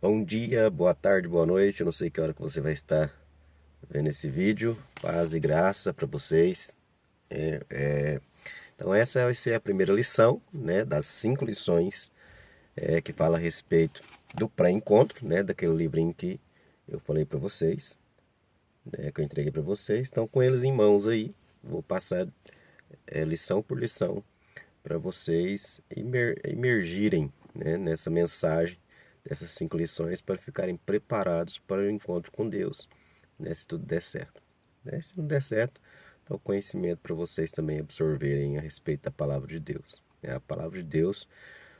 Bom dia, boa tarde, boa noite. Eu não sei que hora que você vai estar vendo esse vídeo. Paz e graça para vocês. Então essa vai ser a primeira lição, né, das 5 lições que fala a respeito do pré-encontro, né, daquele livrinho que eu falei para vocês, né, que eu entreguei para vocês. Então com eles em mãos aí, vou passar lição por lição para vocês imergirem, né, nessa mensagem dessas 5 lições para ficarem preparados para o encontro com Deus, né, se tudo der certo. Né? Se não der certo, então conhecimento para vocês também absorverem a respeito da palavra de Deus. Né? A palavra de Deus,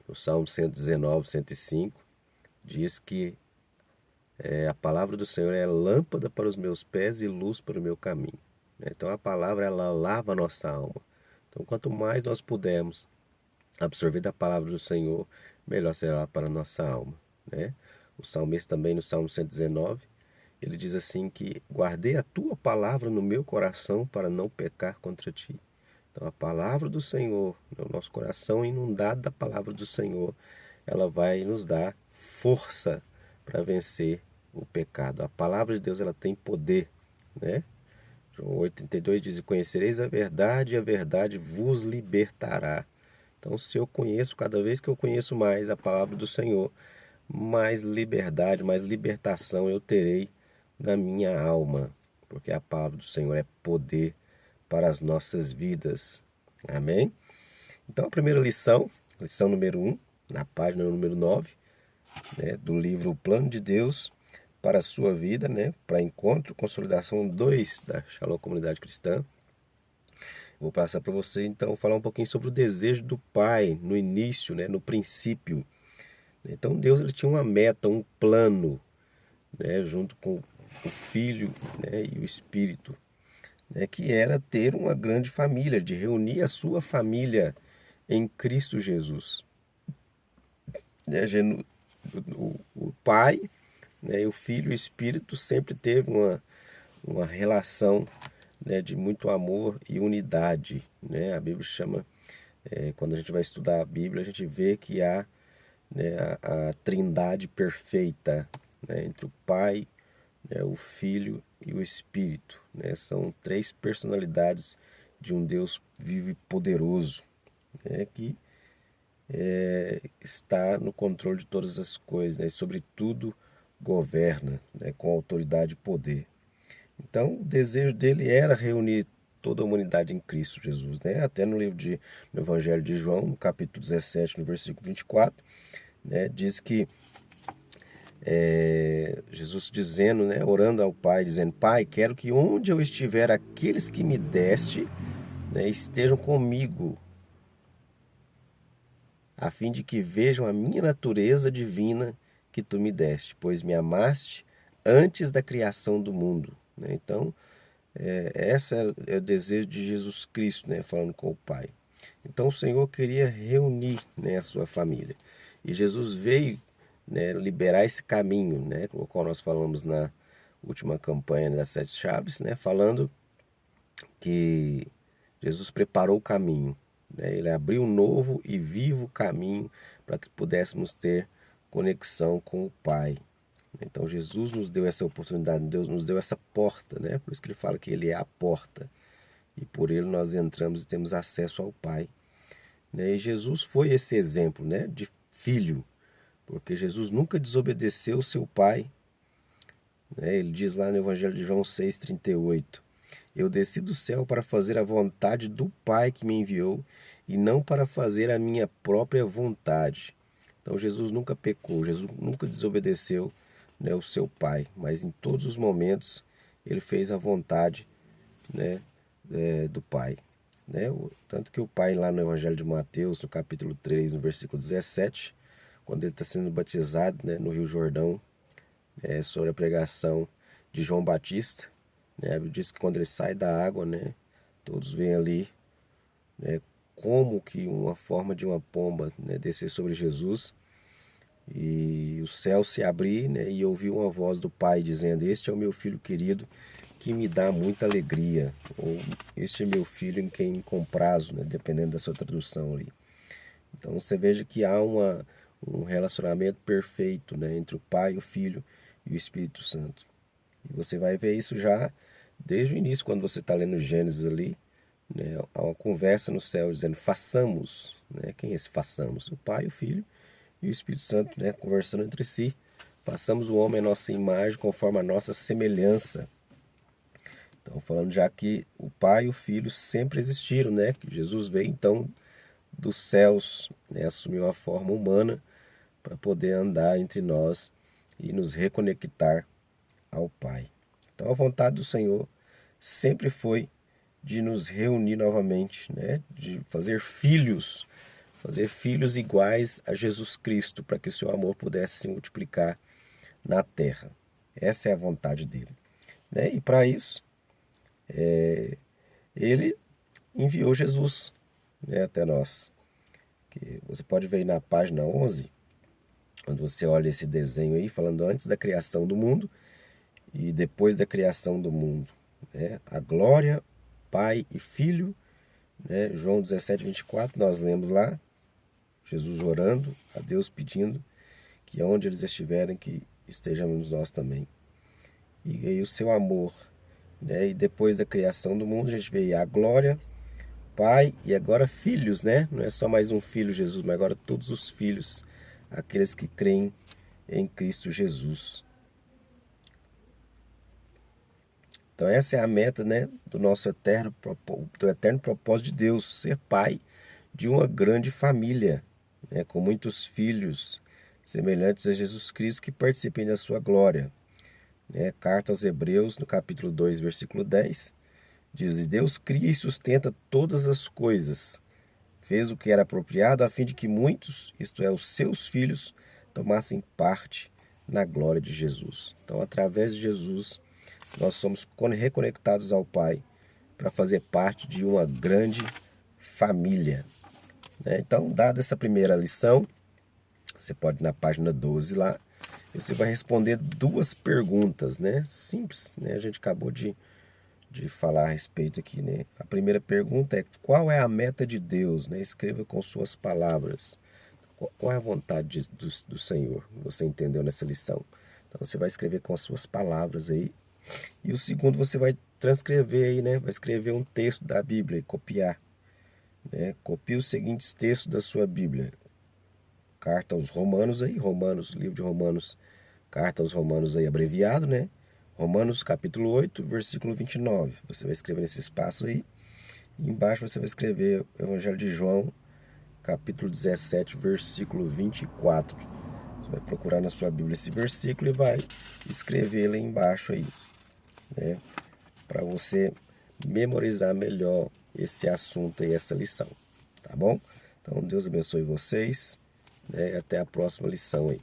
no Salmo 119, 105, diz que a palavra do Senhor é lâmpada para os meus pés e luz para o meu caminho. Né? Então a palavra, ela lava a nossa alma. Então quanto mais nós pudermos absorver da palavra do Senhor, melhor será para a nossa alma. Né? O salmista também, no Salmo 119, ele diz assim que guardei a tua palavra no meu coração para não pecar contra ti. Então a palavra do Senhor, o nosso coração inundado da palavra do Senhor, ela vai nos dar força para vencer o pecado. A palavra de Deus, ela tem poder, né? João 8,32 diz: conhecereis a verdade vos libertará. Então, se eu conheço, cada vez que eu conheço mais a palavra do Senhor, mais liberdade, mais libertação eu terei na minha alma, porque a palavra do Senhor é poder para as nossas vidas. Amém? Então, a primeira lição, lição número 1, na página número 9, né, do livro O Plano de Deus para a Sua Vida, né, para Encontro, Consolidação 2 da Shalom Comunidade Cristã. Vou passar para você, então, falar um pouquinho sobre o desejo do Pai no início, né, no princípio. Então, Deus, ele tinha uma meta, um plano, né, junto com o Filho, né, e o Espírito, né, que era ter uma grande família, de reunir a sua família em Cristo Jesus. Né, o Pai, né, e o Filho e o Espírito sempre teve uma relação, né, de muito amor e unidade. Né? A Bíblia chama, quando a gente vai estudar a Bíblia, a gente vê que há, né, a trindade perfeita, né, entre o Pai, né, o Filho e o Espírito. Né? São 3 personalidades de um Deus vivo e poderoso, né, que está no controle de todas as coisas, né, e sobretudo governa, né, com autoridade e poder. Então, o desejo dele era reunir toda a humanidade em Cristo Jesus. Né? Até no Evangelho de João, no capítulo 17, no versículo 24, né, diz que Jesus dizendo, né, orando ao Pai, dizendo: Pai, quero que onde eu estiver, aqueles que me deste, né, estejam comigo, a fim de que vejam a minha natureza divina que tu me deste, pois me amaste antes da criação do mundo. Né? Então, esse é o desejo de Jesus Cristo, né, falando com o Pai. Então, o Senhor queria reunir, né, a sua família. E Jesus veio, né, liberar esse caminho, né, o qual nós falamos na última campanha das 7 chaves, né, falando que Jesus preparou o caminho, né, ele abriu um novo e vivo caminho para que pudéssemos ter conexão com o Pai. Então Jesus nos deu essa oportunidade, Deus nos deu essa porta, né? Por isso que ele fala que ele é a porta. E por ele nós entramos e temos acesso ao Pai. Né? E Jesus foi esse exemplo, né, de filho, porque Jesus nunca desobedeceu o seu Pai. Né? Ele diz lá no Evangelho de João 6,38: eu desci do céu para fazer a vontade do Pai que me enviou e não para fazer a minha própria vontade. Então Jesus nunca pecou, Jesus nunca desobedeceu, né, o seu Pai, mas em todos os momentos ele fez a vontade, né, do Pai. Né? Tanto que o Pai, lá no Evangelho de Mateus, no capítulo 3, no versículo 17, quando ele está sendo batizado, né, no Rio Jordão, sobre a pregação de João Batista, né, a Bíblia diz que quando ele sai da água, né, todos veem ali, né, como que uma forma de uma pomba, né, descer sobre Jesus, e o céu se abrir, né, e ouviu uma voz do Pai dizendo: este é o meu filho querido, que me dá muita alegria. Ou este é meu filho em quem me comprazo, né, dependendo da sua tradução ali. Então você veja que há um relacionamento perfeito, né, entre o Pai, o Filho e o Espírito Santo. E você vai ver isso já desde o início, quando você está lendo Gênesis ali, né, há uma conversa no céu dizendo façamos, né, quem é esse façamos? O Pai, o Filho e o Espírito Santo, né, conversando entre si. Façamos o homem à nossa imagem, conforme a nossa semelhança. Então, falando já que o Pai e o Filho sempre existiram, né? Que Jesus veio então dos céus, né, assumiu a forma humana para poder andar entre nós e nos reconectar ao Pai. Então, a vontade do Senhor sempre foi de nos reunir novamente, né? De fazer filhos iguais a Jesus Cristo, para que o seu amor pudesse se multiplicar na terra. Essa é a vontade dele, né? E para isso, ele enviou Jesus, né, até nós. Que você pode ver aí na página 11, quando você olha esse desenho aí, falando antes da criação do mundo e depois da criação do mundo, né? A glória, Pai e Filho, né? João 17:24, nós lemos lá, Jesus orando a Deus pedindo que onde eles estiverem, que estejamos nós também. E aí o seu amor, né? E depois da criação do mundo, a gente vê a glória, Pai e agora filhos, né? Não é só mais um filho Jesus, mas agora todos os filhos, aqueles que creem em Cristo Jesus. Então essa é a meta, né, do eterno propósito de Deus, ser pai de uma grande família, né, com muitos filhos semelhantes a Jesus Cristo que participem da sua glória. Né? Carta aos Hebreus, no capítulo 2, versículo 10, diz: "E Deus cria e sustenta todas as coisas, fez o que era apropriado a fim de que muitos, isto é, os seus filhos, tomassem parte na glória de Jesus." Então, através de Jesus, nós somos reconectados ao Pai para fazer parte de uma grande família, né? Então, dada essa primeira lição, você pode ir na página 12 lá, e você vai responder duas perguntas, né? Simples, né? A gente acabou de falar a respeito aqui, né? A primeira pergunta é: qual é a meta de Deus, né? Escreva com suas palavras. Qual é a vontade do Senhor? Você entendeu nessa lição? Então você vai escrever com as suas palavras aí. E o segundo, você vai transcrever aí, né? Vai escrever um texto da Bíblia e copiar, né? Copie os seguintes textos da sua Bíblia. Carta aos Romanos aí, Romanos, livro de Romanos, carta aos Romanos aí abreviado, né? Romanos capítulo 8, versículo 29. Você vai escrever nesse espaço aí. E embaixo você vai escrever o Evangelho de João, capítulo 17, versículo 24. Você vai procurar na sua Bíblia esse versículo e vai escrever lá embaixo aí, né? Para você memorizar melhor esse assunto e essa lição, tá bom? Então, Deus abençoe vocês, né? Até a próxima lição aí.